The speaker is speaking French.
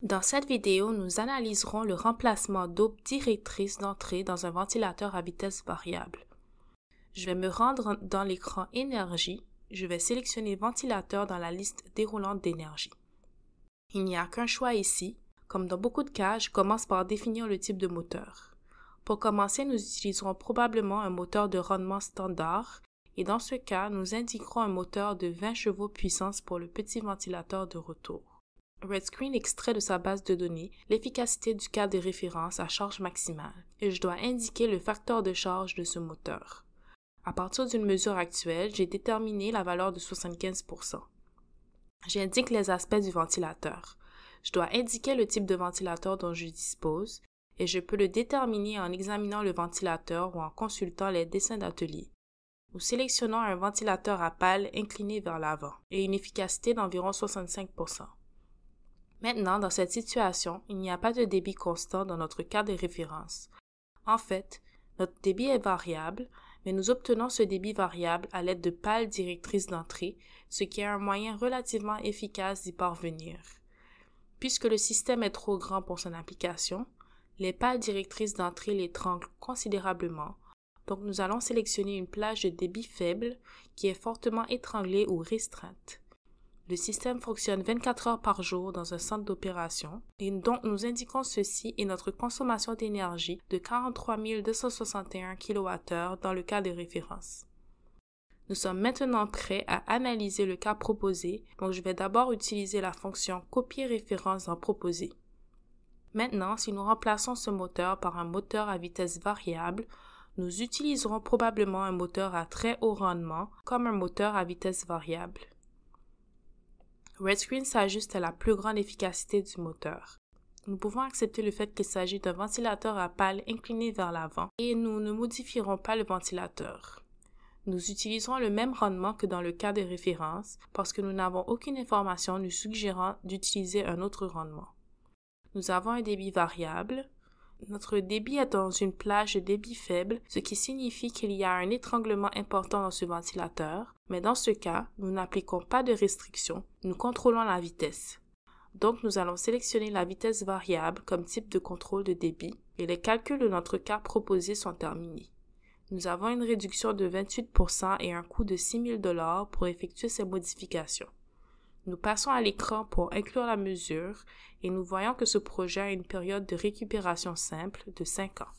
Dans cette vidéo, nous analyserons le remplacement d'aube directrice d'entrée dans un ventilateur à vitesse variable. Je vais me rendre dans l'écran Énergie. Je vais sélectionner Ventilateur dans la liste déroulante d'énergie. Il n'y a qu'un choix ici. Comme dans beaucoup de cas, je commence par définir le type de moteur. Pour commencer, nous utiliserons probablement un moteur de rendement standard et dans ce cas, nous indiquerons un moteur de 20 chevaux puissance pour le petit ventilateur de retour. RedScreen extrait de sa base de données l'efficacité du cas de référence à charge maximale et je dois indiquer le facteur de charge de ce moteur. À partir d'une mesure actuelle, j'ai déterminé la valeur de 75%. J'indique les aspects du ventilateur. Je dois indiquer le type de ventilateur dont je dispose et je peux le déterminer en examinant le ventilateur ou en consultant les dessins d'atelier. Nous sélectionnons un ventilateur à pales incliné vers l'avant et une efficacité d'environ 65%. Maintenant, dans cette situation, il n'y a pas de débit constant dans notre cas de référence. En fait, notre débit est variable, mais nous obtenons ce débit variable à l'aide de pales directrices d'entrée, ce qui est un moyen relativement efficace d'y parvenir. Puisque le système est trop grand pour son application, les pales directrices d'entrée l'étranglent considérablement, donc nous allons sélectionner une plage de débit faible qui est fortement étranglée ou restreinte. Le système fonctionne 24 heures par jour dans un centre d'opération et donc nous indiquons ceci et notre consommation d'énergie de 43 261 kWh dans le cas de référence. Nous sommes maintenant prêts à analyser le cas proposé, donc je vais d'abord utiliser la fonction copier référence dans Proposer. Maintenant, si nous remplaçons ce moteur par un moteur à vitesse variable, nous utiliserons probablement un moteur à très haut rendement comme un moteur à vitesse variable. RedScreen s'ajuste à la plus grande efficacité du moteur. Nous pouvons accepter le fait qu'il s'agit d'un ventilateur à pales incliné vers l'avant et nous ne modifierons pas le ventilateur. Nous utiliserons le même rendement que dans le cas de référence parce que nous n'avons aucune information nous suggérant d'utiliser un autre rendement. Nous avons un débit variable. Notre débit est dans une plage de débit faible, ce qui signifie qu'il y a un étranglement important dans ce ventilateur, mais dans ce cas, nous n'appliquons pas de restriction, nous contrôlons la vitesse. Donc, nous allons sélectionner la vitesse variable comme type de contrôle de débit et les calculs de notre cas proposé sont terminés. Nous avons une réduction de 28% et un coût de 6 000 $ pour effectuer ces modifications. Nous passons à l'écran pour inclure la mesure et nous voyons que ce projet a une période de récupération simple de 5 ans.